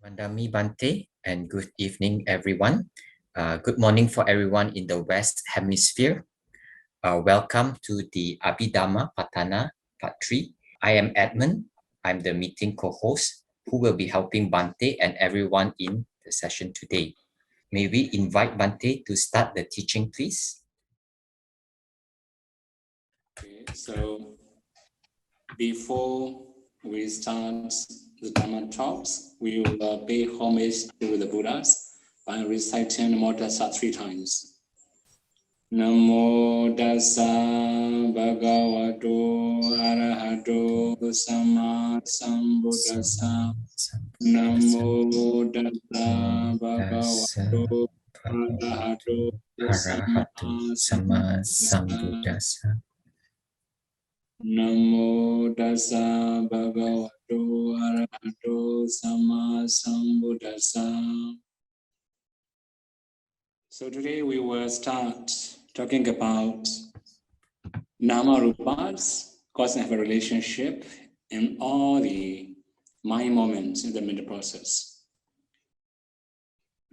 Vandami Bante, and good evening, everyone. Good morning for everyone in the West Hemisphere. Welcome to the Abhidhamma Patana Part 3. I am Edmund. I'm the meeting co-host who will be helping Bante and everyone in the session today. May we invite Bante to start the teaching, please? Okay, so before we start the Dhamma talks, we will pay homage to the Buddhas by reciting Namo Tassa 3 times. Namo Tassa Bhagavato Arahato Samma Sambuddhassa. Namo Tassa Bhagavato Arahato Samma Sambuddhassa. Namo Tassa Bhagavato Arahato Samma Sambuddhassa. So today we will start talking about Nama Rupas, cause and have a relationship in all the mind moments in the mental process.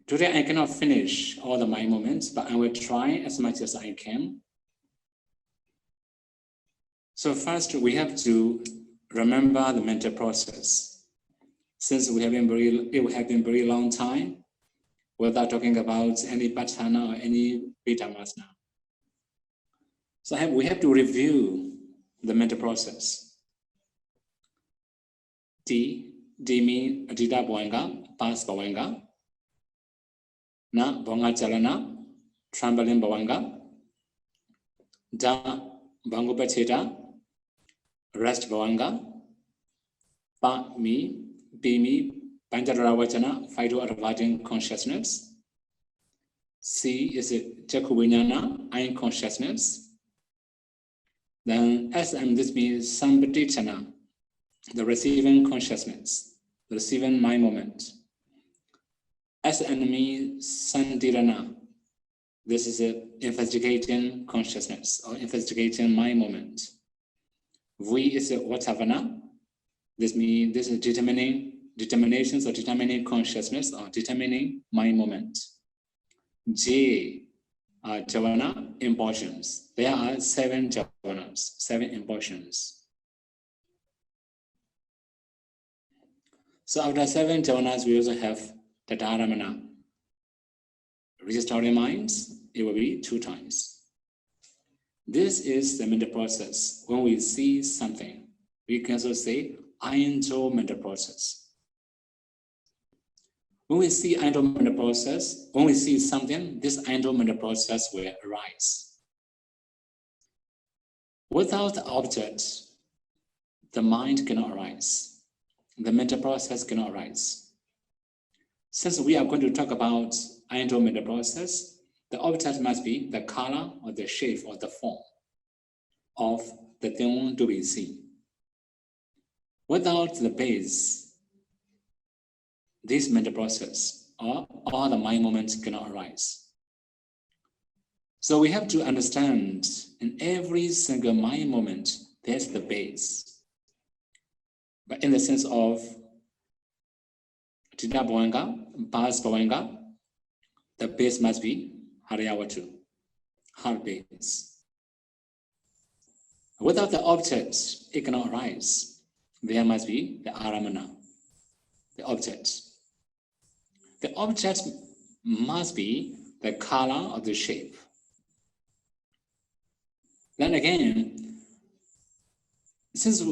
Today I cannot finish all the mind moments, but I will try as much as I can. So first, we have to remember the mental process. Since we have been very long time without talking about any patana or any Abhidhammas now. So we have to review the mental process. T means Adita Bhavanga, past Bhavanga. Na Bhavanga Chalana, trembling Bhavanga. Da Bhangupacheta, rest Bhavanga. Pa me, be me, Pancharavachana, phyto-adverting consciousness. C is Chakuvinyana, eye consciousness. Then SM, this means Sampatichana, the receiving consciousness, the receiving mind moment. SN means Santirana, this is investigating consciousness or investigating mind moment. V is Vatavana, this means this is determinations or determining consciousness or determining mind moment. J are Javana, impulsions. There are 7 Javanas, 7 impulsions. So after 7 Javanas, we also have the Dharamana. Registering minds, it will be 2 times. This is the mental process. When we see something, we can also say Ayinto mental process. When we see Ayinto mental process, when we see something, this Ayinto mental process will arise. Without the object, the mind cannot arise. The mental process cannot arise. Since we are going to talk about Ayinto mental process, the object must be the color or the shape or the form of the thing to be seen. Without the base, this mental process or all the mind moments cannot arise. So we have to understand in every single mind moment, there's the base. But in the sense of Tita Bhavanga, Bhas Bhavanga, the base must be Haryavatu, heart base. Without the object, it cannot arise. There must be the Aramana, the object. The object must be the color or the shape. Then again, since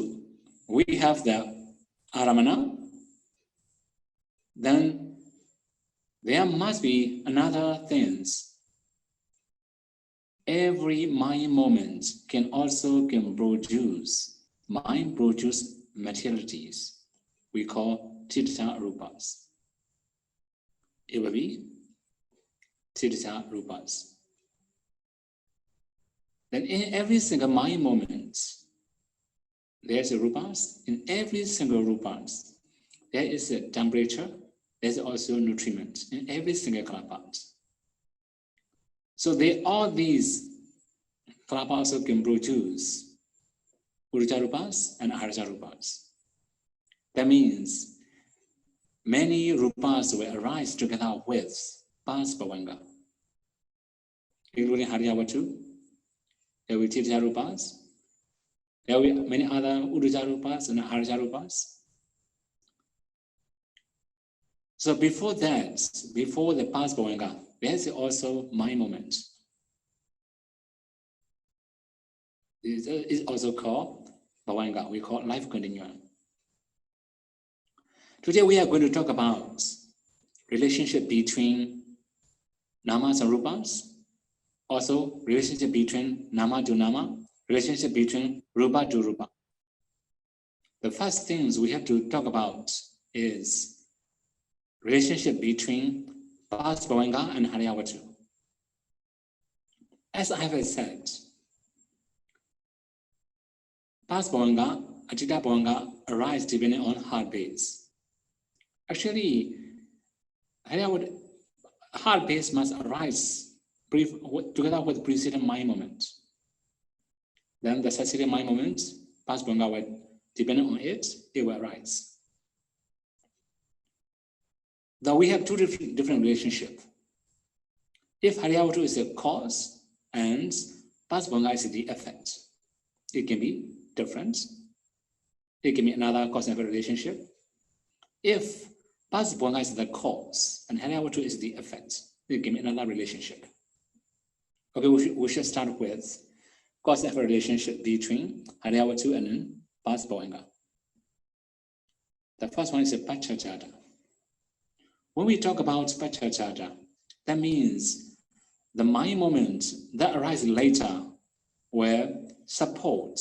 we have the Aramana, then there must be another things. Every mind moment can produce materialities we call Tirtha Rupas. It will be Tirtha Rupas. Then in every single mind moment, there's a Rupas. In every single Rupas, there is a temperature, there's also nutriment in every single Kalapa. So all these Kalapa also can produce Uruja Rupas and Arja Rupas. That means many rupas will arise together with past bhavanga, including Haryavatu. There will be Tirtha rupas. There will be many other Uddhija rupas and Harja rupas. So before that, before the past bhavanga, there's also mind moment. It is also called bhavanga. We call life continuum. Today we are going to talk about relationship between namas and rupas, also relationship between nama to nama, relationship between rupa to rupa. The first things we have to talk about is relationship between past bhavanga and Haryavatu. As I have said, past bhavanga, Atita bhavanga arise depending on heart base. Actually, heart base must arise together with preceding mind moment. Then the succeeding mind moment, past bhavanga will, depending on it will arise. Now we have two different relationships. If Haryavatu is the cause and past bhavanga is the effect, it can be different. It can be another cause and effect relationship. If past bhavanga is the cause and Haryavatu is the effect, it can be another relationship. Okay, we should start with cause and effect relationship between Haryavatu and past bhavanga. The first one is a Pachachata. When we talk about Pachachata, that means the mind moment that arises later will support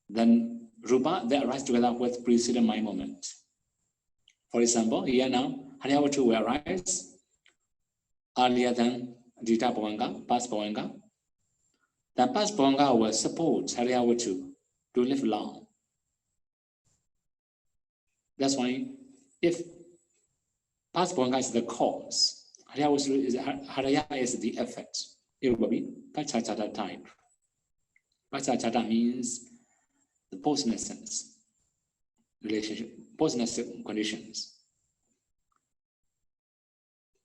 the rupa that arises together with preceding mind moment. For example, here now, Haryavatu will arise earlier than Dita bhavanga, past bhavanga. The past bhavanga will support Haryavatu to live long. That's why if past bhavanga is the cause, Harya is the effect. It will be Pachachata type. Pachachata means the post-nascence relationship, post-nascent conditions.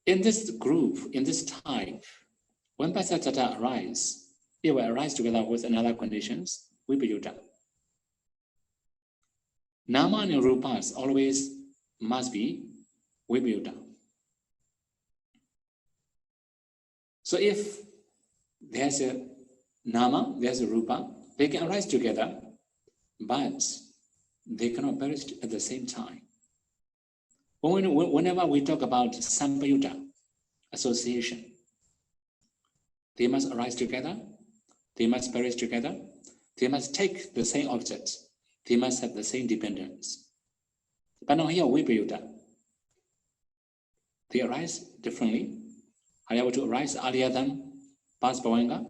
In this group, in this type, when Pachachata arises, it will arise together with another conditions, Vipayuta. Nama and rupas always must be Vipayuta. So if there's a nama, there's a rupa, they can arise together, but they cannot perish at the same time. Whenever we talk about sampayuta, association, they must arise together, they must perish together, they must take the same object, they must have the same dependence. But now here, Vipayuta, they arise differently. Haryavatu arise earlier than past bhavanga.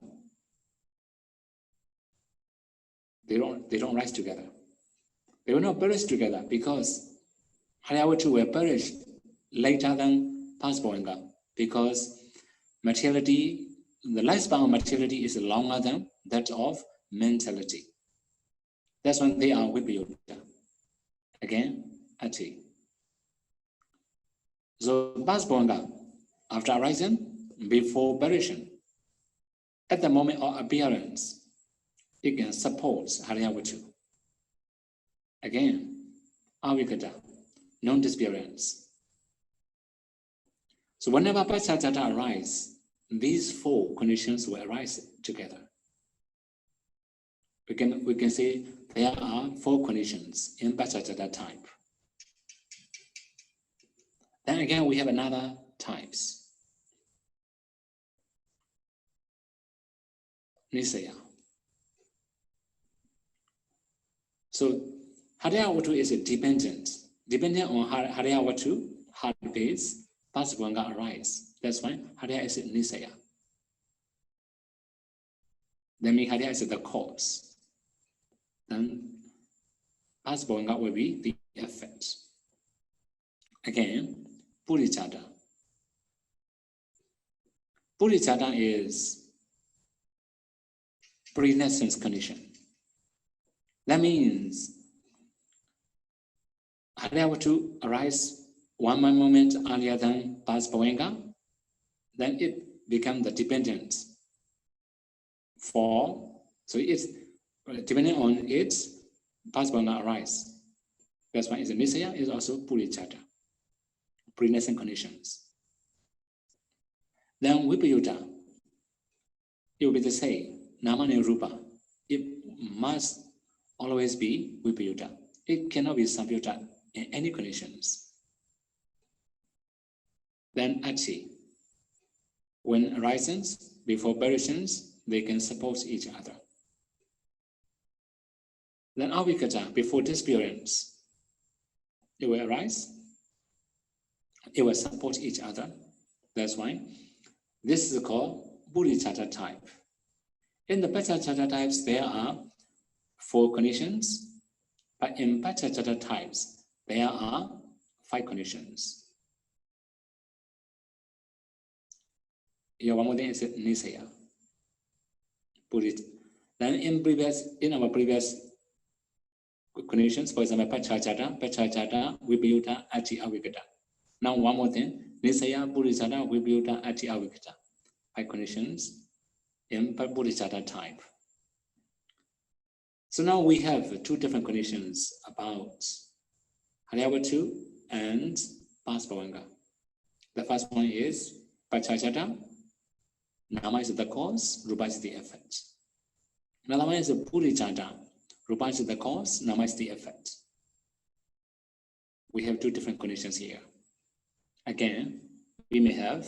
They don't rise together. They will not perish together because Haryavatu will perish later than past bhavanga because materiality, the lifespan of materiality is longer than that of mentality. That's when they are Vipayuta. Again, Ati. So past bhavanga, after arising, before perishing, at the moment of appearance, it can support Haryavatu. Again, avikata, non-disappearance. So whenever Pachachata arises, these four conditions will arise together. We can say there are four conditions in Pachachata type. Then again, we have another types. Nisaya. So Haryavatu is a dependent on Haryavatu, heart base, past bhavanga arise. That's why Harya is a Nisaya. That means Harya is the cause. Then past bhavanga will be the effect. Again, Purichata. Purichata is pre-nascence condition. That means Haryavatu arise one moment earlier than past bhavanga, then it becomes the dependent so it's depending on its past bhavanga arise. That's why the Nisaya is also Puricchata, pre-nascent conditions. Then Vipayuta, it will be the same. Nama and Rupa, it must always be Vipayuta. It cannot be Samyuta in any conditions. Then Ati, when arises before variations, they can support each other. Then Avikata, before disappearance, it will arise, it will support each other. That's why this is called Bodhisattva type. In the Bodhisattva types, there are 4 conditions, but in Bodhisattva types, there are 5 conditions. Here, one more thing is Nisaya. Then in our previous conditions, for example, Pachachata, Vipayuta, Ati, Avikata. Now one more thing, Nisaya, Bodhisattva, Vipayuta, Ati, Avikata. 5 conditions in Bodhisattva type. So now we have 2 different conditions about Haryavatu and past bhavanga. The first one is Pachachata. Nama is the cause, Rupa is the effect. Another one is Bodhisattva. Rupa is the cause, Nama is the effect. We have 2 different conditions here. Again, we may have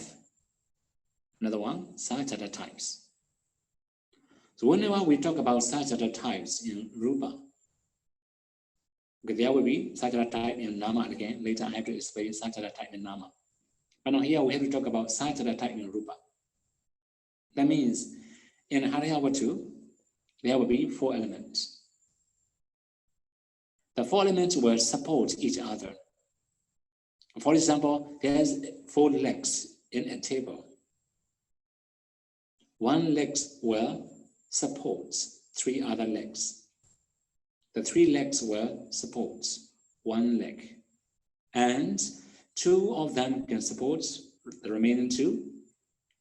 another one, Sajata types. So whenever we talk about Sajata types in Rupa, okay, there will be Sajata type in Nama again. Later I have to explain Sajata type in Nama. But now here we have to talk about Sajata type in Rupa. That means in Haryavatu, there will be 4 elements. The 4 elements will support each other. For example, there's 4 legs in a table. 1 leg will support 3 other legs. The 3 legs will support 1 leg. And 2 of them can support the remaining 2.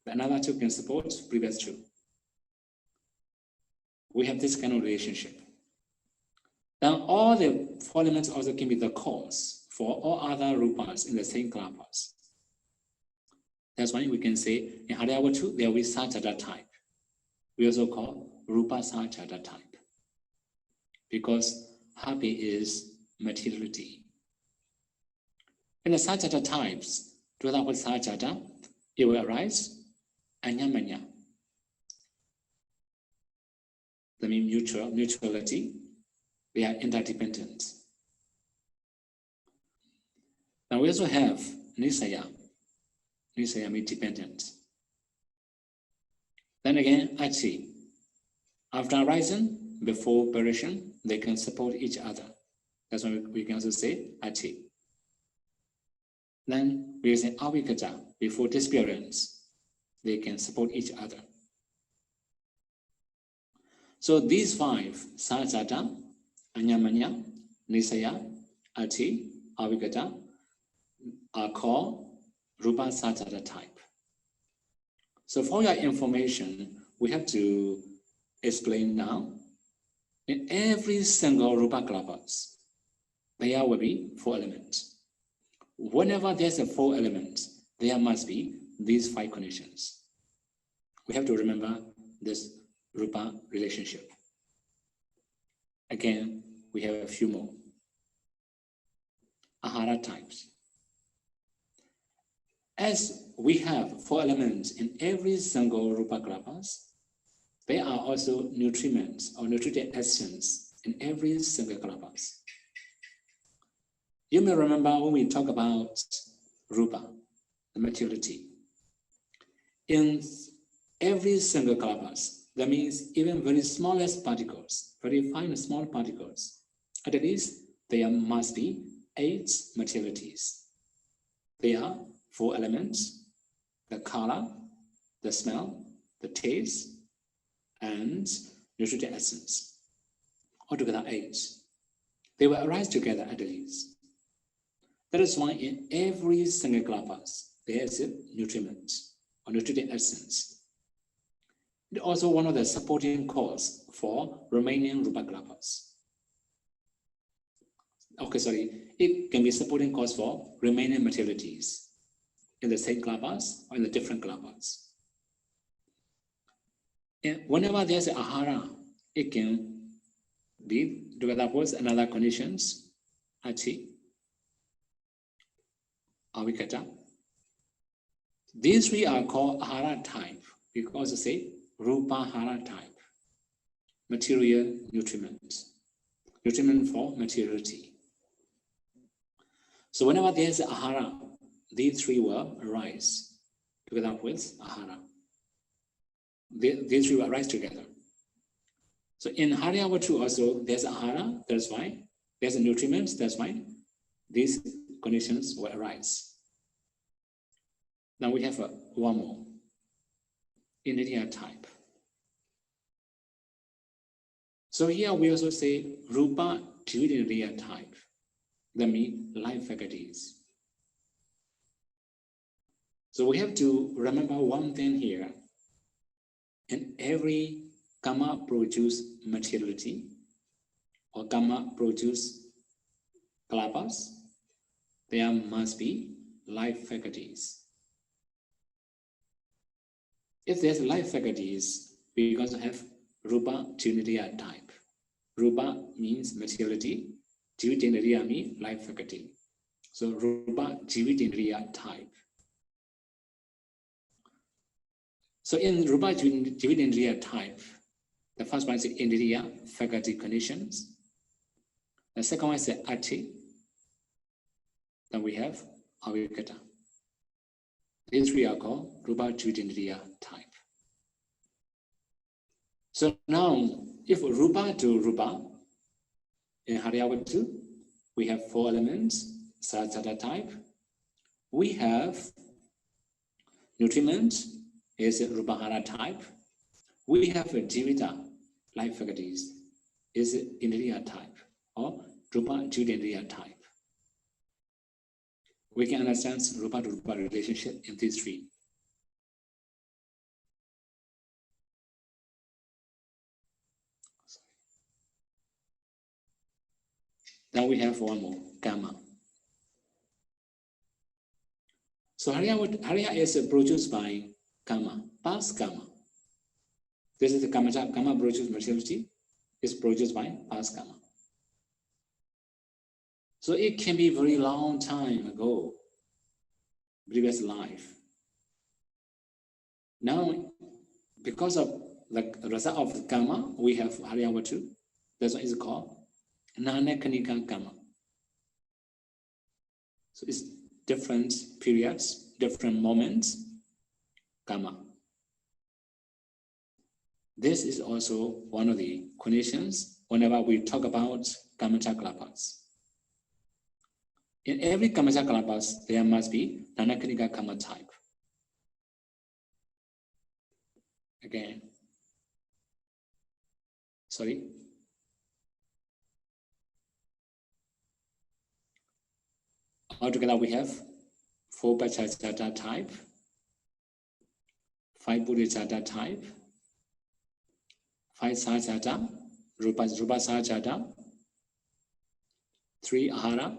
Another 2 can support previous 2. We have this kind of relationship. Then all the 4 elements also can be the cause for all other rupas in the same klapas. That's why we can say in Haryavatu there will be Sajata type. We also call Rupa Sajata type. Because happy is materiality. In the Sajata types, together with Sajata, it will arise Anyamanya. That means neutrality. They are interdependent. Now we also have Nisaya. Nisaya means dependent. Then again, Ati. After arising, before variation, they can support each other. That's why we can also say Ati. Then we say Avikata. Before disappearance, they can support each other. So these 5, Sajata, Anyamanya, Nisaya, Ati, Avikata, are called Rupa Sajata type. So for your information, we have to explain now. In every single Rupa klapas, there will be 4 elements. Whenever there's a 4 elements, there must be these 5 conditions. We have to remember this Rupa relationship. Again, we have a few more. Ahara types. As we have 4 elements in every single Rupa klapas, there are also nutriments or nutritive essence in every single klapas. You may remember when we talk about Rupa, the materiality. In every single klapas, that means even very smallest particles, very fine small particles, at least there must be 8 materialities. They are 4 elements: the color, the smell, the taste, and nutritive essence. Altogether 8. They will arise together at least. That is why in every single klapas, there is a nutriment or nutrient essence. It also one of the supporting cause for remaining rupa klapas. Okay, sorry, it can be supporting cause for remaining materialities in the same klapas or in the different klapas. And whenever there's a ahara, it can be together with another conditions, ati, avikata. These three are called ahara type. We can also say rupa ahara type, material nutriment, nutriment for materiality. So whenever there's ahara, these three will arise together with ahara. These three will arise together. So in Haryavatu also, there's ahara, that's why. There's a nutriment, that's why. These conditions will arise. Now we have one more. Indriya type. So here we also say Rupa Indriya type. That means life faculties. So we have to remember one thing here. In every karma produce materiality or karma produce klapas, there must be life faculties. If there's life faculties, we also have Rupa Indriya type. Rupa means materiality, Jivitindriya means life faculty. So Rupa Jivitindriya type. So in Rupa Jivitindriya type, the first one is Indriya faculty conditions. The second one is the Ati. Then we have Avikata. These three are called Rupa Jivitindriya type. So now, if Rupa to Rupa, in Haryavatu, we have four elements, Sarasata type. We have nutriment, is Rupahara type. We have a Jivita, life faculties, is Indriya type, or Rupa Jivitindriya type. We can understand Rupa to Rupa relationship in these three. Now we have one more, Karma. So Harya is produced by Karma, past Karma. This is the Karma produced materiality, is produced by past Karma. So it can be very long time ago, previous life. Now, because of the result of the Karma, we have Haryavatu. That's what is called Nanakanika Karma. So it's different periods, different moments, Karma. This is also one of the conditions whenever we talk about Kammacha Klapas. In every Kammacha Klapas, there must be Nanakanika Karma type. Again, sorry. Altogether, we have 4 Pachachata type, 5 Bodhicitta type, 5 Sachata, Rupa Sachata, 3 Ahara,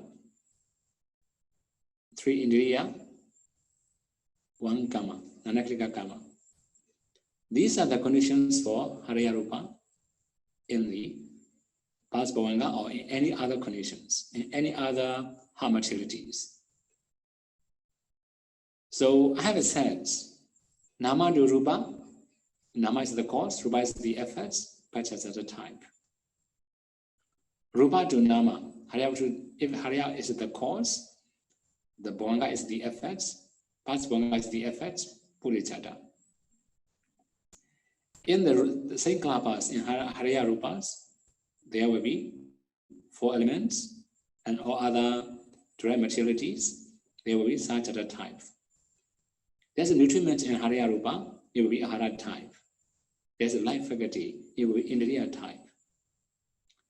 3 Indriya, 1 Karma, Nanakanika Karma. These are the conditions for Harya Rupa in the past Bhavanga or in any other conditions, in any other materialities. So I have said, Nama to Rupa, Nama is the cause, Rupa is the effects, Pachachata type. Rupa to Nama, if Harya is the cause, the Bhavanga is the effects, past Bhavanga is the effects, Bodhicitta. In the same klapas, in Harya Rupas, there will be 4 elements and all other direct materialities, there will be Sachata type. There's a nutriment in Harya Rupa, it will be Ahara type. There's a life faculty, it will be Indriya type.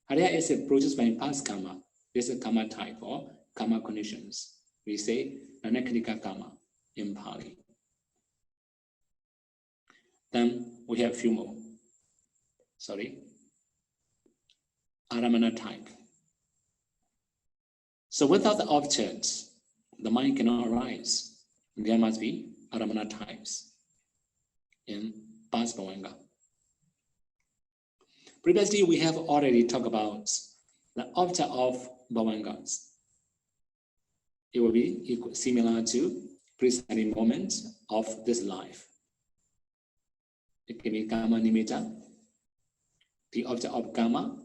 Harya is produced by past karma, there's a karma type or karma conditions. we say Nanakadika Kama in Pali. Then we have a few more. Aramana type. So without the object, the mind cannot arise. There must be Aramana types in Bhavanga. Previously, we have already talked about the object of Bhavangas. It will be similar to presiding moment of this life. It can be Kama Nimitta, the object of Kama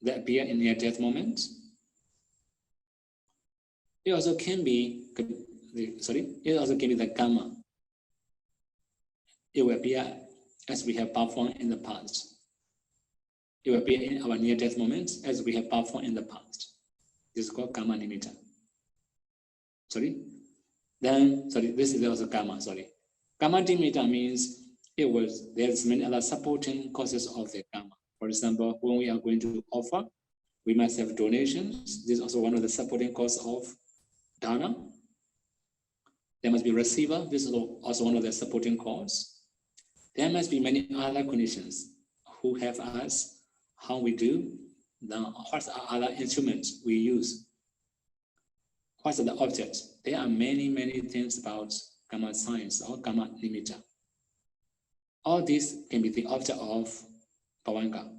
that appear in near death moment. It also can be the Kama. It will appear as we have performed in the past. It will appear in our near death moments as we have performed in the past. This is called Kama Nimitta. This is also Kama, Kama Nimitta means there's many other supporting causes of the Kama. For example, when we are going to offer, we must have donations. This is also one of the supporting causes of dana. There must be receiver. This is also one of the supporting causes. There must be many other conditions who have us, how we do, what's the other instruments we use, what's the object. There are many, many things about Kama science or Kama Nimitta. All these can be the object of Bhavanga.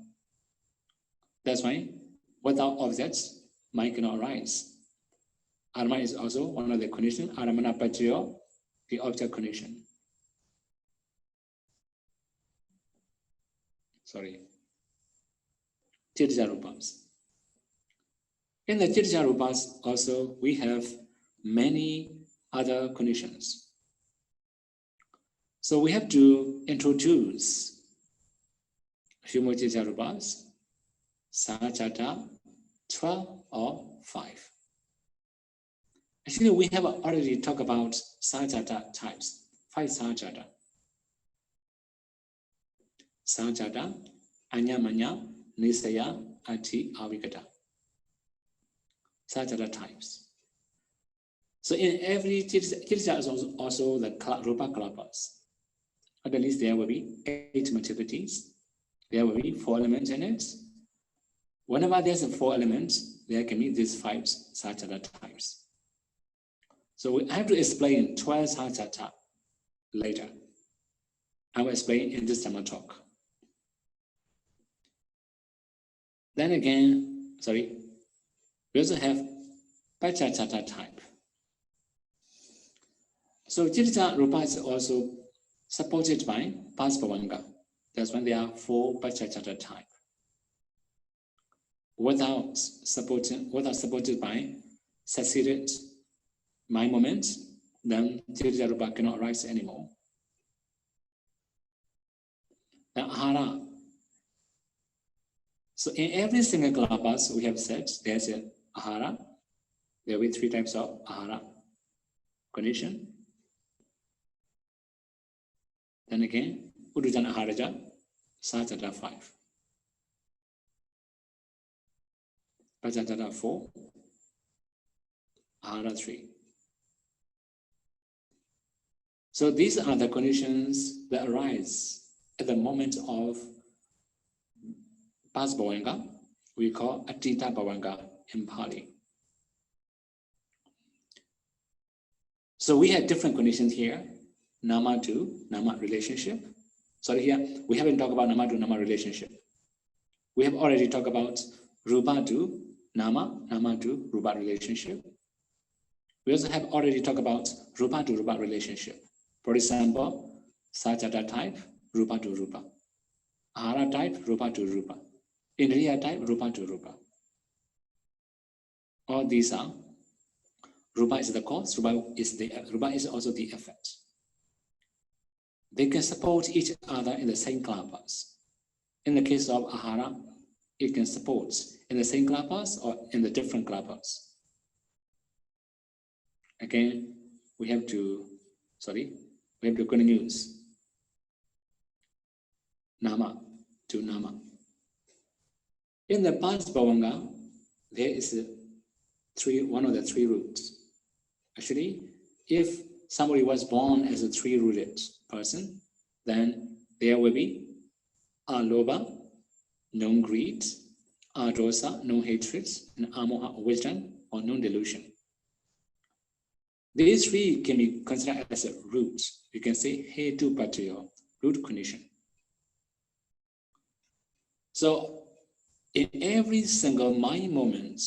That's why without objects, mind cannot arise. Arma is also one of the conditions. Aramana Patriyo, the object condition. Tirja Rupas. In the Tirja Rupas also, we have many other conditions. So we have to introduce a few more Tirja Rupas, Sachata, 12 or 5. Actually, we have already talked about Sachata types, 5 Sachata. Sachata, Anyamanya, Nisaya, Ati, Avikata. Sachata types. So in every Tirja is also the Rupa Kalapas. At least there will be 8 multiplities. There will be 4 elements in it. Whenever there's 4 elements, there can be these 5 Sachata types. So I have to explain 12 Sachata later. I will explain in this Dhamma talk. Then again, we also have Pachachata type. So Tirja Rupa is also supported by Bhavanga. That's when there are 4 Pachachata type. Without supported by succeeded mind moments, then Tirja Rupa cannot arise anymore. The Ahara. So in every single Kalapas, we have said there's an Ahara. There will be 3 types of Ahara condition. Then again, Udujana Aharaja, Sachata 5. Pachachata 4, Ahara 3. So these are the conditions that arise at the moment of past Bhavanga. We call Atita Bhavanga in Pali. So we have different conditions here. Nama to Nama relationship. Here we haven't talked about Nama to Nama relationship. We have already talked about Rupa to Nama, Nama to Rupa relationship. We also have already talked about Rupa to Rupa relationship. For example, Sachata type, Rupa to Rupa. Ahara type, Rupa to Rupa. Indriya type, Rupa to Rupa. All these are, Rupa is the cause, Rupa is also the effect. They can support each other in the same Kalapas. In the case of Ahara, it can support in the same Kalapas or in the different Kalapas. Again, we have to continue. Nama to Nama. In the past Bhavanga, there is one of the 3 roots. Actually, if somebody was born as a three-rooted person, then there will be alobha, non-greed, adosa, non-hatred, and amoha, wisdom, or non-delusion. These three can be considered as a root. You can say hetu patyo, root condition. So in every single mind moment,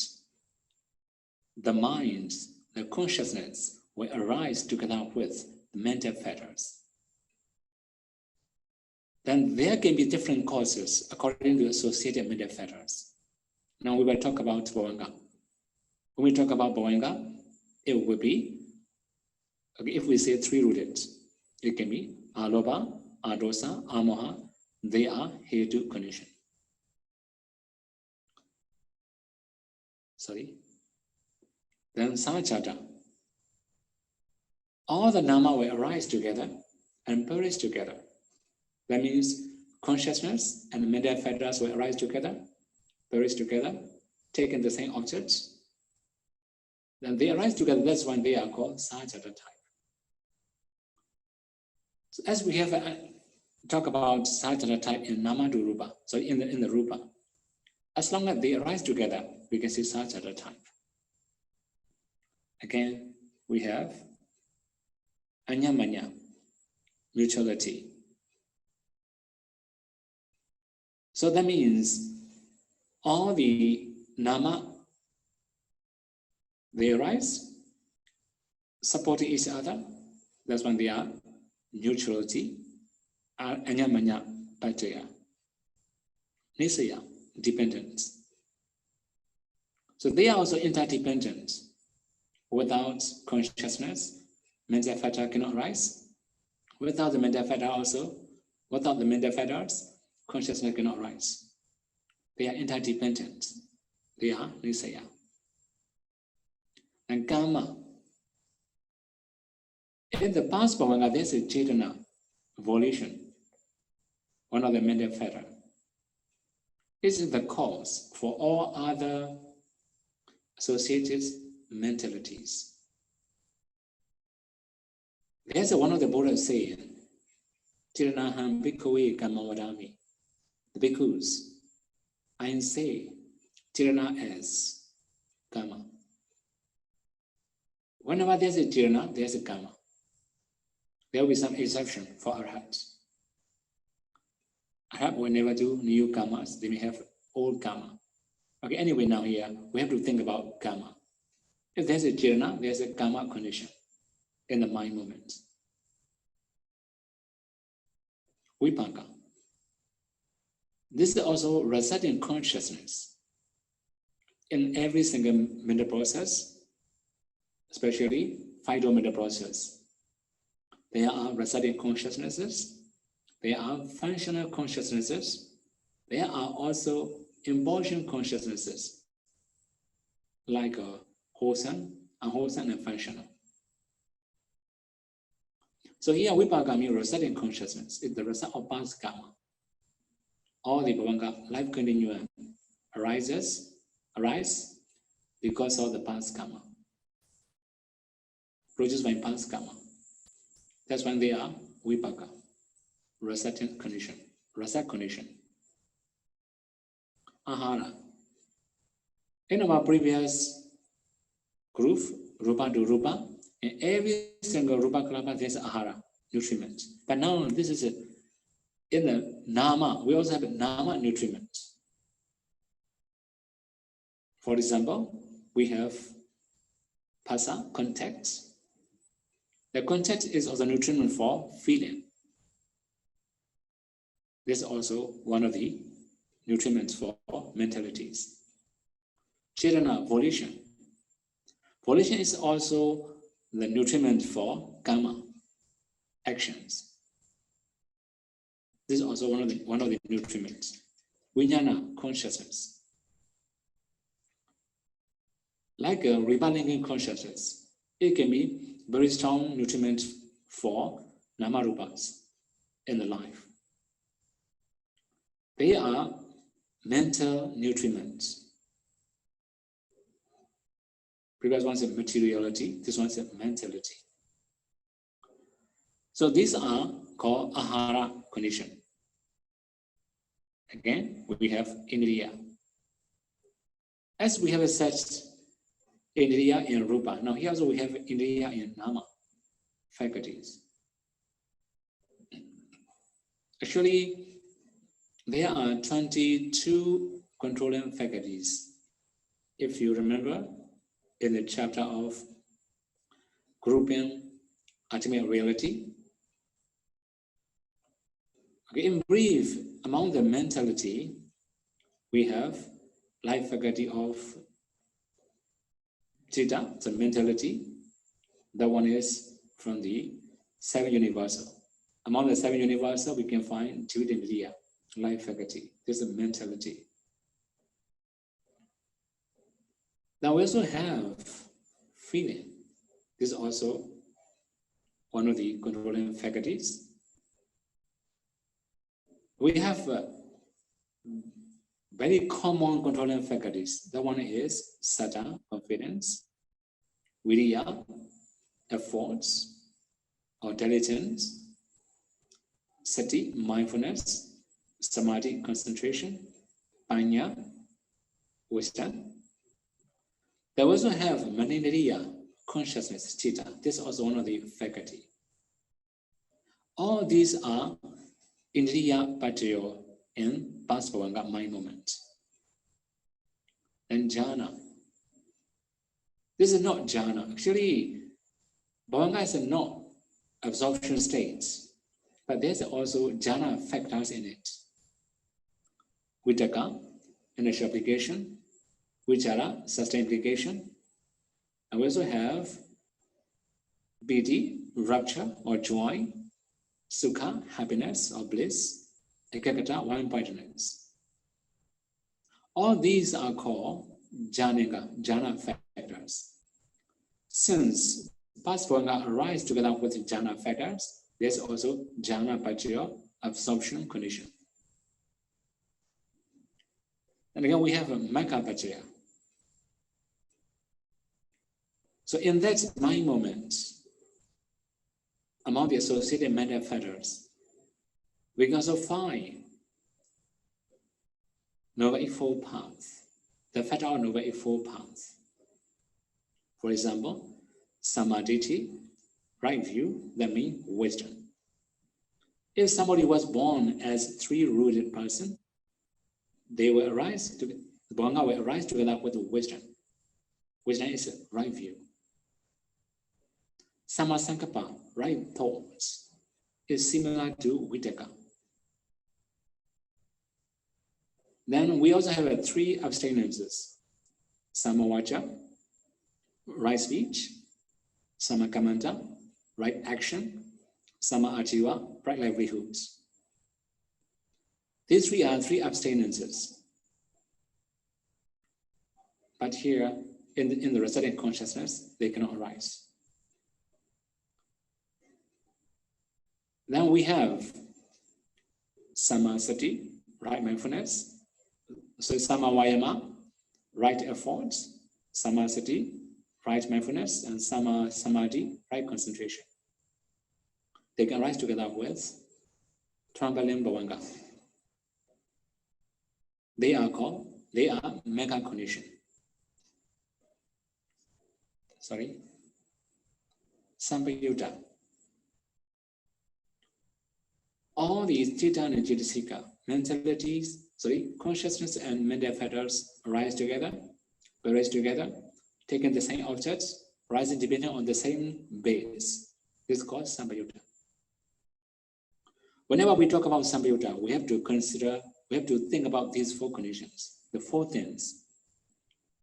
the mind, the consciousness will arise together with the mental fetters. Then there can be different causes according to associated mental fetters. Now we will talk about bhavanga. When we talk about bhavanga, it will be, okay, if we say three-rooted, it can be alobha, adosa, amoha. They are hetu condition. Then sācata. All the nama will arise together and perish together. That means consciousness and mental fetters will arise together, perish together, taking the same objects. Then they arise together. That's when they are called sācata type. So as we have talk about sācata type in nama to rupa, so in the rupa, as long as they arise together, we can see sācata type. Again, we have anyamanya, mutuality. So that means all the nama, they arise, supporting each other. That's when they are neutrality, anyamanya, pachaya, nisaya, dependence. So they are also interdependent. Without consciousness, mental fetter cannot rise. Without the mental fetter also, without the mental fetters, consciousness cannot rise. They are interdependent. They are nisaya. And karma. In the past bhavanga, there's a cetana, volition, one of the mental fetter. This is the cause for all other associated mentalities. There's one of the Buddhas saying, Tiranaham bhikkhave kamma vadami. The bhikkhus, I say tirana as karma. Whenever there's a tirana, there's a karma. There will be some exception for arhats. Arhat will never do new karmas. They may have old karma. Okay, anyway, now here, we have to think about karma. If there's a tirana, there's a karma condition in the mind moment. Vipaka. This is also residing consciousness in every single mental process, especially phytomental process. There are residing consciousnesses, there are functional consciousnesses, there are also embodiment consciousnesses, like wholesome, unwholesome, and functional. So here, vipaka means residing consciousness. It's the result of past karma. All the bhavanga life continuum arise because of the past karma, produced by past karma. That's when they are vipaka, residing condition, rasa condition. Ahara. In our previous group, rupa to rupa, in every single rupa kalapa, there's ahara, nutriment. But now this is in the nama, we also have a nama nutriment. For example, we have phassa, contact. The contact is also nutriment for feeling. This is also one of the nutriments for mentalities. Cetana, volition. Volition is also the nutriment for karma, actions. This is also one of the nutriments. Vijnana, consciousness. Like a rebalancing consciousness, it can be very strong nutriment for namarupas in the life. They are mental nutriments. Previous one is materiality. This one is mentality. So these are called ahara condition. Again, we have indriya. As we have said, indriya in rupa. Now here also we have indriya in nama, faculties. Actually, there are 22 controlling faculties. If you remember, in the chapter of grouping ultimate reality. Okay, in brief, among the mentality, we have life faculty of Chitta, the mentality. That one is from the seven universal. Among the seven universal, we can find Jivindriya, life faculty. This is a mentality. Now we also have feeling. This is also one of the controlling faculties. We have very common controlling faculties. That one is Saddha, confidence, Viriya, efforts or diligence, Sati, mindfulness, Samadhi, concentration, Panya, wisdom. They also have Manindriya, consciousness, Chitta. This is also one of the faculty. All these are Indriya Patriyo in past bhavanga mind moment. And jhana. This is not jhana. Actually, bhavanga is not absorption states, but there's also jhana factors in it. Vitaka, initial application, vichara, sustained application. And we also have piti, rapture or joy, sukha, happiness or bliss, ekagata, one-pointedness. All these are called jhana factors. Since past bhavanga arise together with jhana factors, there's also jhana paccaya, absorption condition. And again, we have a magga paccaya. So in that mind moment, among the associated mental factors, we can also find Noble Eightfold Path, the factor of Noble Eightfold Path. For example, Samadhi, right view, that means wisdom. If somebody was born as three-rooted person, they will arise, bhavanga will arise together with wisdom. Wisdom is a right view. Sammasankappa, right thoughts, is similar to Vitaka. Then we also have three abstinences. Samavacha, right speech. Sammakamanta, right action. Samma-ajiva, right livelihoods. These three are three abstinences. But here, in the resultant consciousness, they cannot arise. Then we have Sammasati, right mindfulness. So Samma-vayama, right efforts. Sammasati, right mindfulness. And Samma-samadhi, right concentration. They can rise together with Trambalin Bhavanga. They are mega condition. Sampayutta. All these Chitta and Jidasika, mentalities, consciousness and mental factors rise together, taking the same objects, rising depending on the same base. This is called Sampayutta. Whenever we talk about Sampayutta, we have to think about these four conditions, the four things.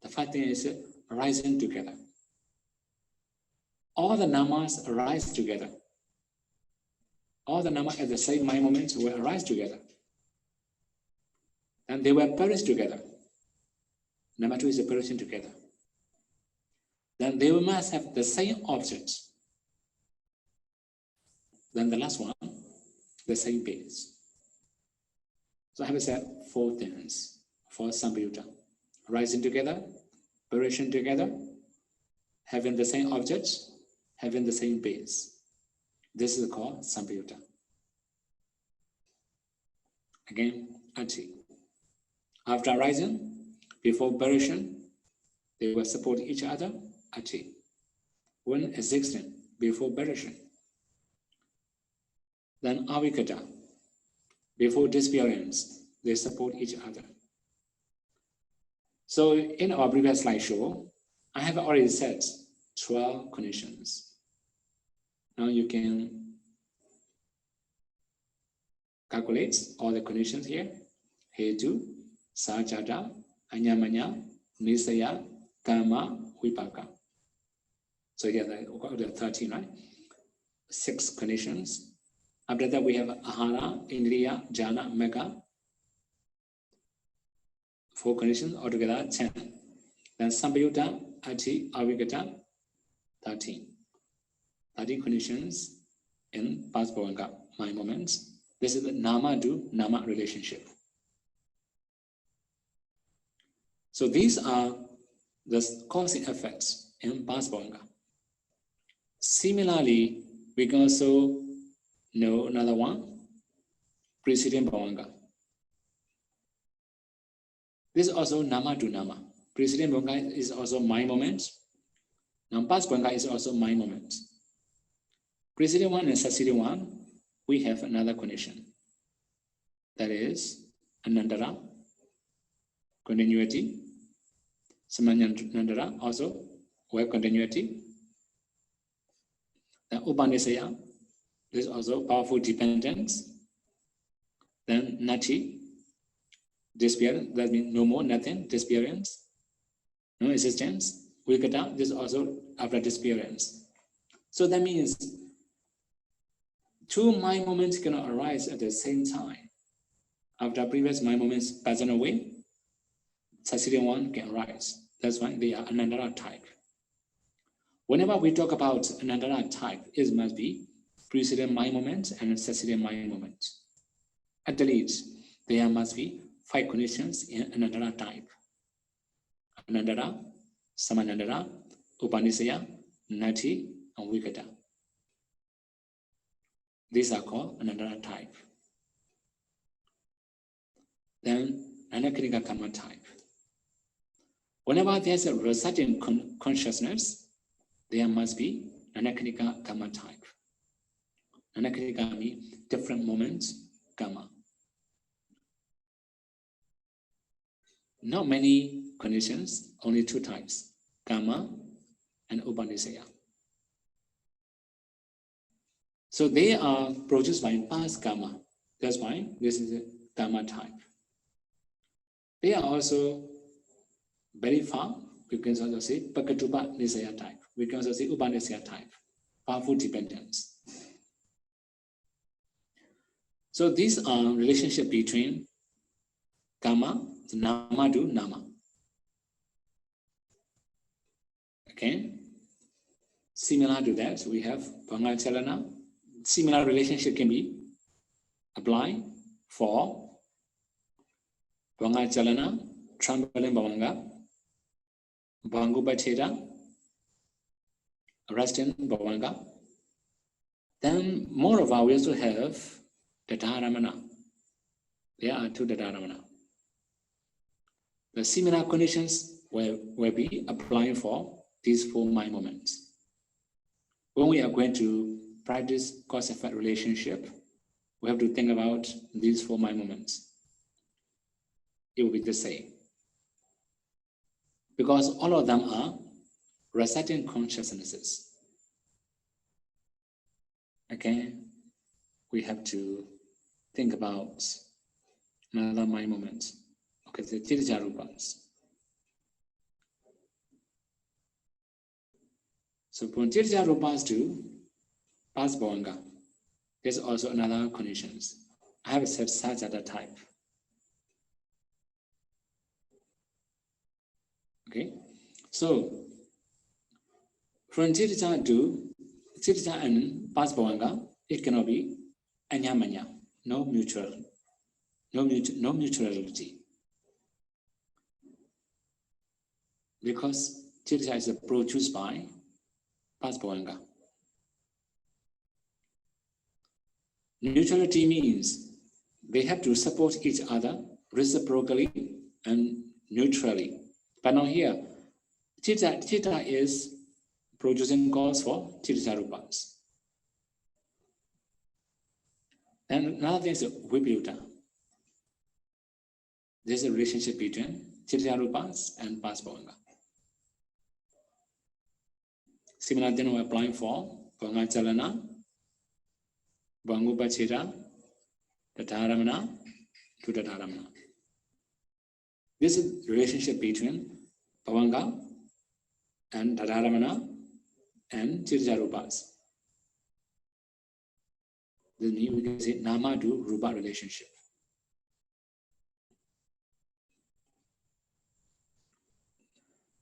The first thing is rising together. All the namas arise together. All the namas at the same mind moment will arise together. And they will perish together. Number two is the perishing together. Then they must have the same objects. Then the last one, the same base. So I have said four things for Sampayutta. Rising together, perishing together, having the same object, having the same base. This is called Sampayutta. Again, Ati. After arising, before perishing, they will support each other, Ati. When existing, before perishing. Then Avikata. Before disappearance, they support each other. So in our previous slideshow, I have already said 12 conditions. Now you can calculate all the conditions here. Hetu, Sajada, Anyamanya, Nisaya, Kama, Vipaka. So here there are 13, right? 6 conditions. After that, we have Ahara, Indriya, Jhana, Mega. 4 conditions, altogether 10. Then Sampayutta, Ati, Avikata, 13. 13 conditions in past bhavanga, mind moments. This is the Nama to Nama relationship. So these are the causing effects in past bhavanga. Similarly, we can also know another one, preceding bhavanga. This is also Nama to Nama. Preceding bhavanga is also mind moment. Now past bhavanga is also mind moment. Preceding one and succeeding one, we have another condition. That is Anandara, continuity. Samanandara also web continuity. Then Upanisaya, this is also powerful dependence. Then Nati, disappearance, that means no more, nothing, disappearance, no existence. Vikata, this is also after disappearance. So that means 2 mind moments cannot arise at the same time. After previous mind moments pass away, succeeding one can arise. That's why they are Anandara type. Whenever we talk about Anandara type, it must be preceding mind moment and succeeding mind moment. At the least, there must be 5 conditions in Anandara type. Anandara, Samanandara, Upanisaya, Nati, and Vikata. These are called Anandara type. Then Anakrinika Karma type. Whenever there's a resulting consciousness, there must be Anakrinika Karma type. Anakrinika means different moments, karma. Not many conditions, only 2 types, karma and Upanisaya. So they are produced by past karma. That's why this is a karma type. They are also very far. We can also say Pakatupa Nisaya type. We can also say Upanisaya type, powerful dependence. So these are relationship between karma, nama to nama. Okay. Similar to that, we have Bhanga Chalana. Similar relationship can be applied for Bhanga Chalana, Trembling Bhavanga, Bhangupacheda, Resting Bhavanga. Then moreover, we also have Tataramana. There are 2 Tataramana. The similar conditions will be applying for these 4 mind moments. When we are going to practice cause-effect relationship, we have to think about these 4 mind moments. It will be the same. Because all of them are resulting consciousnesses. Okay, we have to think about another mind moment. Okay, the Tirja Rupas. So from Tirja Rupas to past bhavanga, there's also another conditions. I have said Sajada type. Okay, so from Tirja to Tirja and past bhavanga, it cannot be anyamanya, no mutuality. Because Tirja is produced by past bhavanga. Neutrality means they have to support each other reciprocally and neutrally. But now here, Chitta is producing cause for Chitta Rupas. And another thing is Vipayuta. There's a relationship between Chitta Rupas and past bhavanga. Similar thing we're applying for Bhavanga Chalana, Bhangupachita, Tataramana to Tataramana. This is the relationship between Bhavanga and Tataramana and Chitta Rupas. This means we can say Nama to Rupa relationship.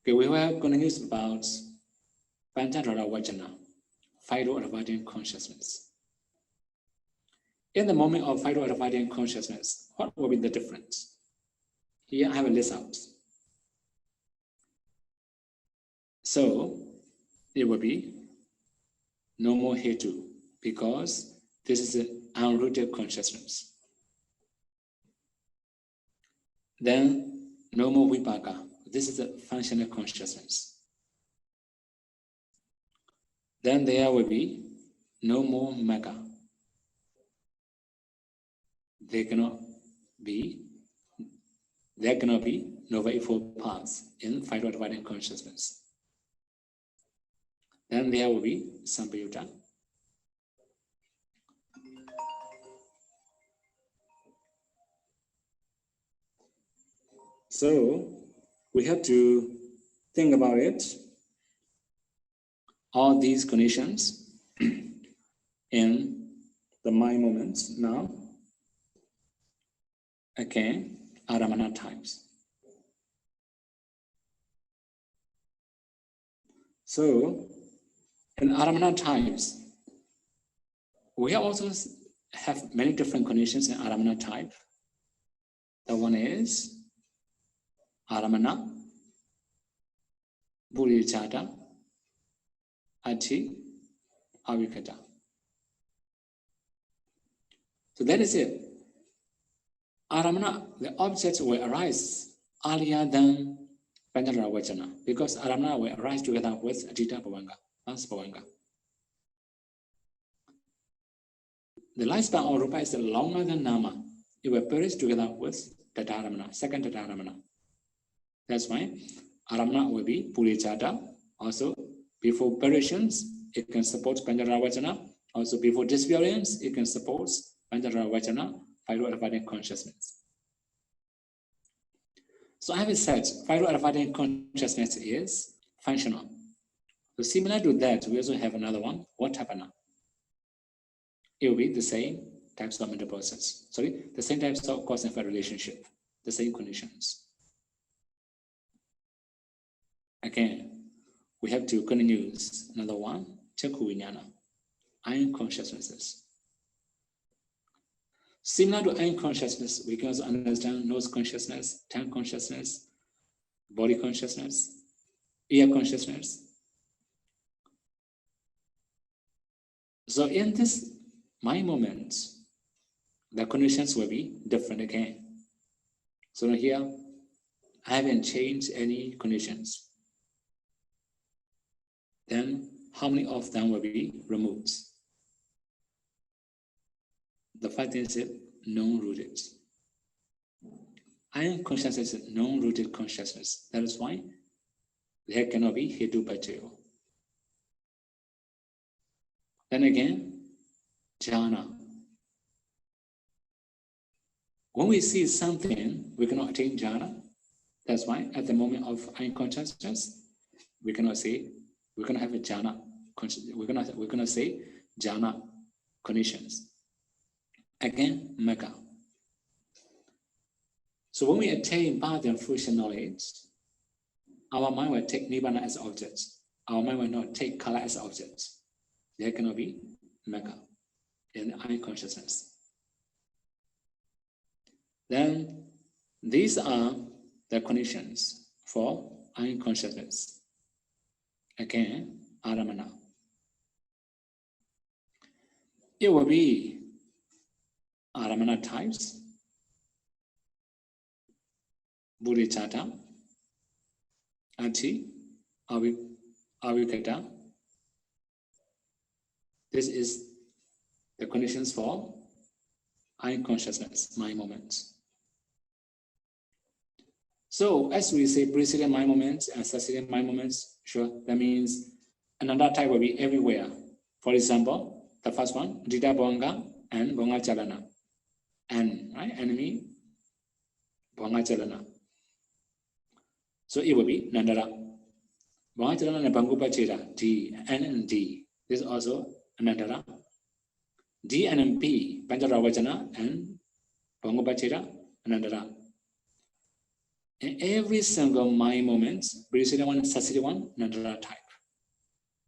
Okay, we have continuous about Panchadhara Vajana, 5 Advaita consciousness. In the moment of 5 Advaita consciousness, what will be the difference? Here I have a list out. So it will be no more hetu, because this is an unrooted consciousness. Then no more vipaka. This is a functional consciousness. Then there will be no more magga. There cannot be no eightfold paths in 5 Advaita consciousness. Then there will be Sampayutta. So we have to think about it. All these conditions in the mind moments now, again, Aramana types. So in Aramana types, we also have many different conditions in Aramana type. The one is Aramana, Buddhicata, Ati, Avikata. So that is it. Aramana, the objects will arise earlier than Panchadhara Vajana, because Aramana will arise together with Ajita Bhavanga, Past Bhavanga. The lifespan of Rupa is longer than Nama. It will perish together with Tataramana, second Tataramana. That's why Aramana will be Puricata. Also, before perishes, it can support Panchadhara Vajana. Also, before disappearance, it can support Panchadhara Vajana, 5 Advaita consciousness. So I have said 5 Advaita consciousness is functional. So similar to that, we also have another one, Vatapana. It will be the same types of mental process. The same types of cause and effect relationship, the same conditions. Again, we have to continue another one, Chakku Vijnana, iron consciousnesses. Similar to iron consciousness, we can also understand nose consciousness, tongue consciousness, body consciousness, ear consciousness. So in this mind moments, the conditions will be different again. So here, I haven't changed any conditions. Then how many of them will be removed? The fact is non-rooted. Iron consciousness is non-rooted consciousness. That is why there cannot be hetu pachayo. Then again, jhana. When we see something, we cannot attain jhana. That's why at the moment of iron consciousness, we cannot have a jhana. We're gonna say jhana conditions. Again, magga. So when we attain bhakti and fruition knowledge, our mind will take nibbana as objects. Our mind will not take kala as objects. There cannot be magga in iron consciousness. Then these are the conditions for iron consciousness. Again, aramana. it will be Aramana types, Bodhicitta, Ati, Avikata. This is the conditions for I consciousness, mind moments. So as we say preceding mind moments and succeeding mind moments, sure, that means another type will be everywhere. For example, the first one, Dita Bonga and Bonga Chalana. And, right, enemy, Bonga Chalana. So it will be Nandara. Bonga Chalana and Bangupa Chira, D, N and D. This is also Nandara. D and P, Pancharavachana and Bangupa Chira, Nandara. In every single mind moment, preceding one, succeeding one, Nandara type.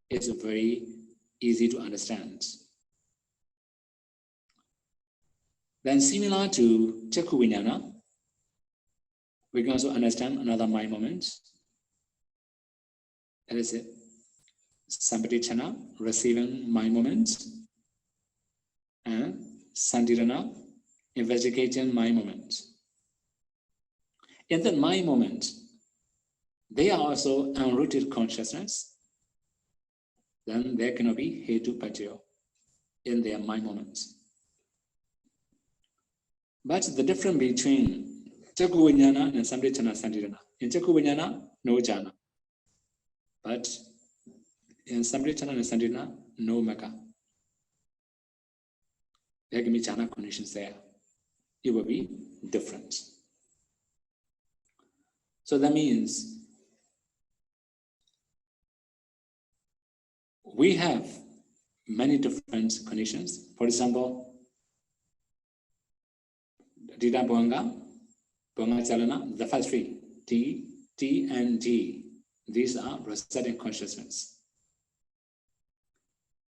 It's very easy to understand. Then similar to Chakku Vijnana, we can also understand another mind moment. That is it. Sampatichana, receiving mind moments, and Santirana, investigating mind moments. In that mind moment, they are also unrooted consciousness. Then there cannot be hetu patyo in their mind moments. But the difference between Chakku Vijnana and Sampatichana Santirana. In Chakku Vijnana, no jhana. But in Sampatichana and Santirana, no maka. There can be jhana conditions there. It will be different. So that means we have many different conditions. For example, Dita Bonga, Bonga Chalana, the first three, T, T, and G. These are resetting consciousness.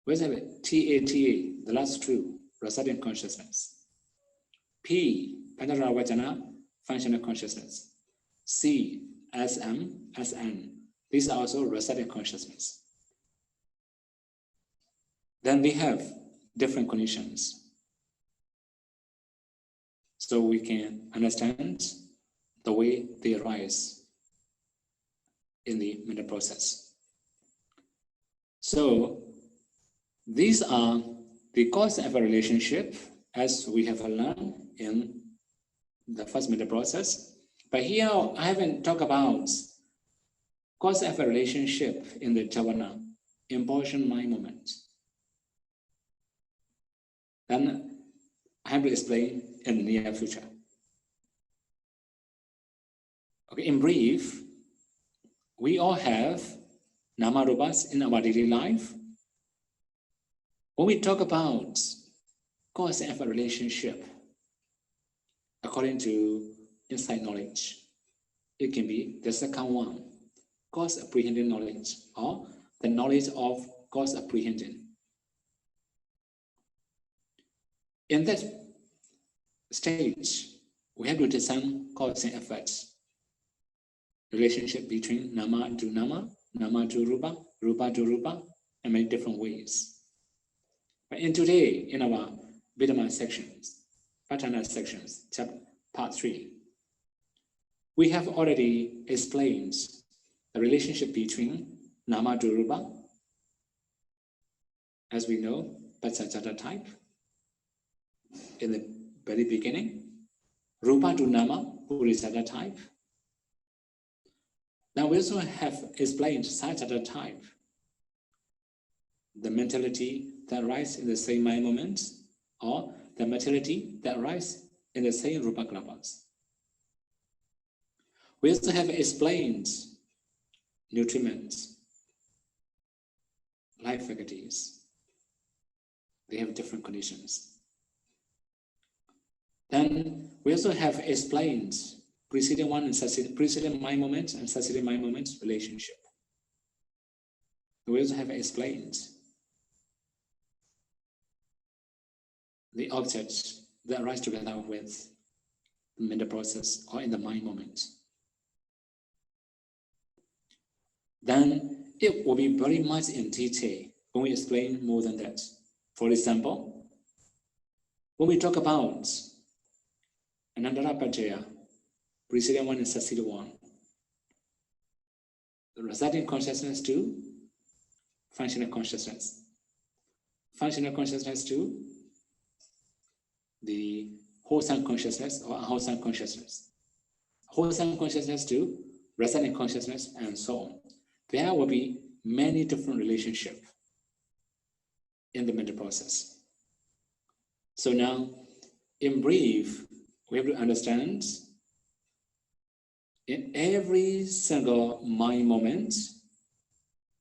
Where's it? T, A, T, A, the last two, resetting consciousness. P, Pancharavachana, functional consciousness. C, SM, SN. These are also resetting consciousness. Then we have different conditions. So we can understand the way they arise in the mental process. So these are the cause and effect relationship as we have learned in the first mental process. But here I haven't talked about cause and effect relationship in the Javana, impulsion mind moment. Then I have to explain in the near future. Okay, in brief, we all have Namarupas in our daily life. When we talk about cause and effect relationship, according to insight knowledge, it can be the second one, cause apprehending knowledge, or the knowledge of cause apprehending. In that stage, we have to discern cause and effect relationship between nama to nama, nama to rupa, rupa to rupa, in many different ways. But in today, in our Abhidhamma sections, Patana sections, chapter part 3, we have already explained the relationship between nama to rupa, as we know, Paccaccatta type, in the very beginning, rupa to nama, Bodhicitta type. Now we also have explained Sādhu type, the mentality that arises in the same mind moments, or the mentality that arises in the same rupa kalpas. We also have explained nutriments, life faculties. They have different conditions. Then we also have explained preceding one and preceding mind moments and succeeding mind moments relationship. We also have explained the objects that arise together with the mental process or in the mind moment. Then it will be very much in detail when we explain more than that. For example, When we talk about Anandara Pajaya, preceding one and succeeding one, the resulting consciousness to functional consciousness, functional consciousness to the wholesome consciousness or unwholesome consciousness, wholesome consciousness to resulting consciousness, and so on. There will be many different relationships in the mental process. So now, in brief, we have to understand in every single mind moment,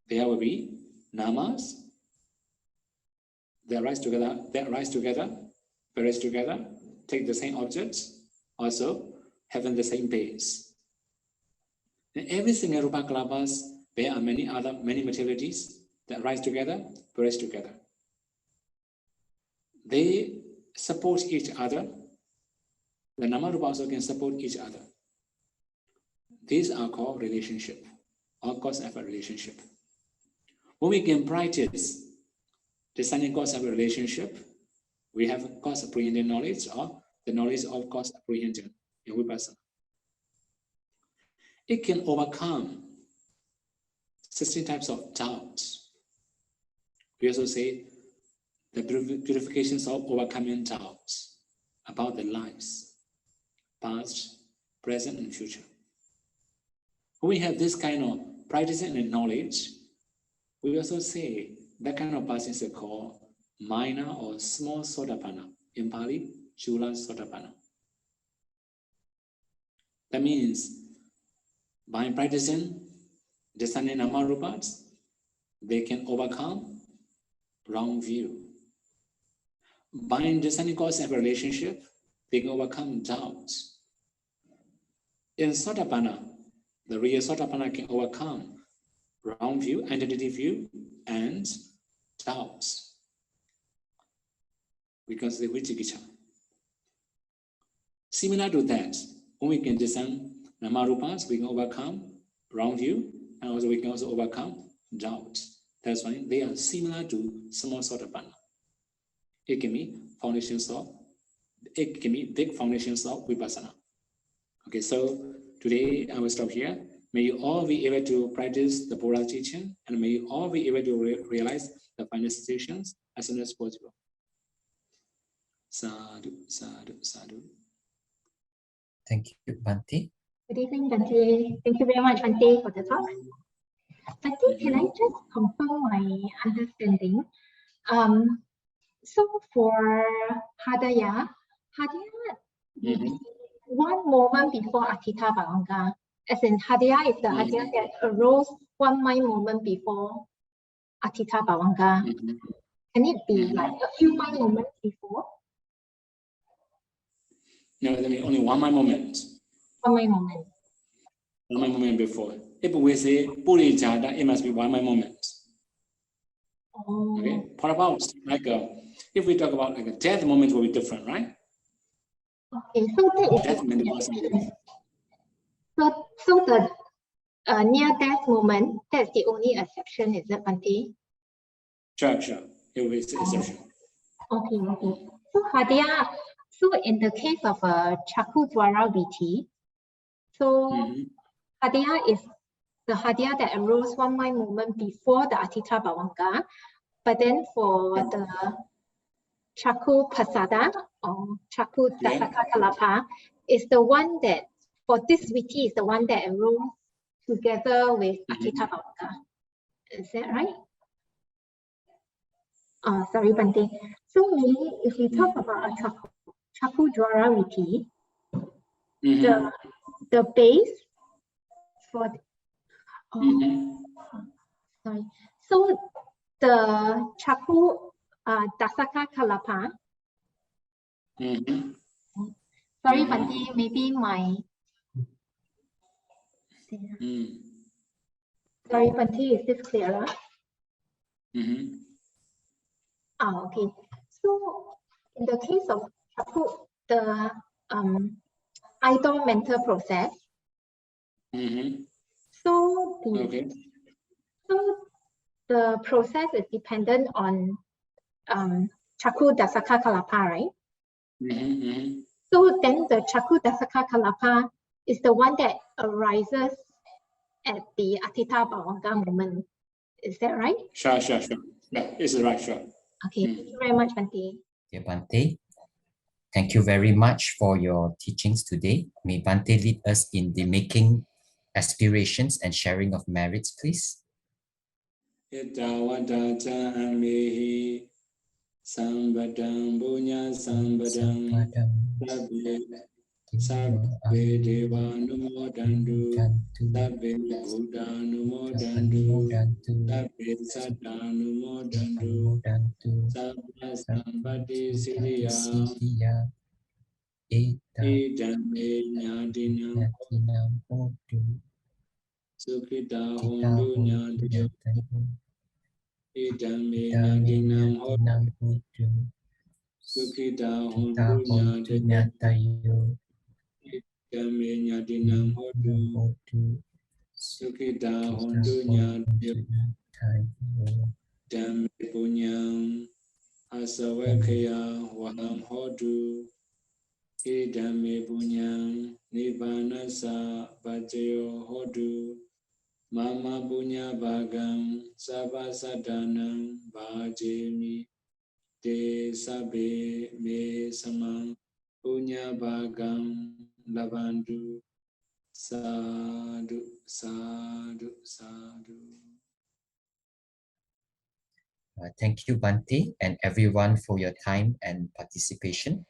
there will be namas that rise together, various together, take the same objects, also having the same base. In every single rupa kalapas, there are many materialities that rise together, various together. They support each other. The nama rupa also can support each other. These are called relationship, or cause-effect relationship. When we can practice discerning cause-effect relationship, we have cause-apprehending knowledge, or the knowledge of cause-apprehension in Vipassana. It can overcome 16 types of doubts. We also say the purifications of overcoming doubts about the lives, past, present, and future. When we have this kind of practicing and knowledge, we also say that kind of person is called minor or small sotapanna. In Pali, Chula sotapanna. That means by practicing discerning nama rupas, they can overcome wrong view. By discerning cause-effect relationship, they can overcome doubts. In sotapanna, the real sotapanna can overcome wrong view, identity view, and doubts. We consider vicikiccha. Similar to that, when we can discern nama rupas, we can overcome wrong view, and also we can also overcome doubt. That's why they are similar to small sotapanna. It can be big foundations of Vipassana. Okay, so today I will stop here. May you all be able to practice the Buddha teaching, and may you all be able to realize the final situations as soon as possible. Sādhu, Sādhu, Sādhu. Thank you, Bhante. Good evening, Bhante. Thank you very much, Bhante, for the talk. Bhante, can I just confirm my understanding? So for Hadaya one moment before Atita Bhavanga, as in Hadaya is the Hadaya that arose 1 mind moment before Atita Bhavanga. Can it be like a few mind moments before? No, I mean only 1 mind moment. 1 mind moment. 1 mind moment before. If we say Puri Jada, it must be 1 mind moment. Oh. Okay. What about like if we talk about like a death moment will be different, right? Okay, so that is Death moment so the near death moment, that's the only exception, is it, Bhante? Sure. It will be the exception. Okay. So Hadaya, so in the case of a Chakku Dwara Viti, so Hadaya is the Hadaya that arose 1 mind moment before the Atita Bhavanga, but then for the Chakku Pasada or Chakku Dasaka Kalapa is the one that, for this Viti, is the one that arose together with Atita Bhavanga. Is that right? Sorry, Bhante. So maybe if we talk about a Chakku Dwara Viti, the base for sorry. So the Chakku Dasaka Kalapa. Sorry, Bhante, maybe my sorry, Bhante, is this clearer? Okay. So in the case of Chakku, the idle mental process. So the process is dependent on Chakku Dasaka Kalapa, right? So then the Chaku Dasaka Kalapa is the one that arises at the Atita Bhavanga moment. Is that right? Sure. Yeah, it's right, sure. Okay, thank you very much, Bhante. Okay, Bhante. Thank you very much for your teachings today. May Bhante lead us in the making aspirations and sharing of merits, please. Itawadacha amehi sambadam bunya sambadam sabbe deva numodandu sabbe buddha numodandu sabbe satta numodandu sabba sambati siddhiya idame nyadinam sukhita hondu nyadiyo idame nyadinam hodu sukhita hondu nyadiyo idame nyadinam hodu sukhita hondu nyadiyo idame punyam asawakaya waham hodu idame punyam nibbanasa bhajayo hodu mama punya bhagam sabbasadanam bhajemi te sabbe me samam punya bhagam labandu sadhu sadhu sadhu. Thank you, Bhante, and everyone for your time and participation.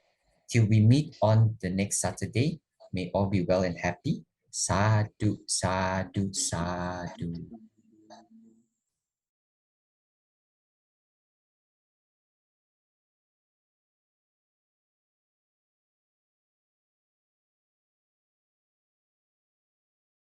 Till we meet on the next Saturday, may all be well and happy. Sadhu, sadhu, sadhu.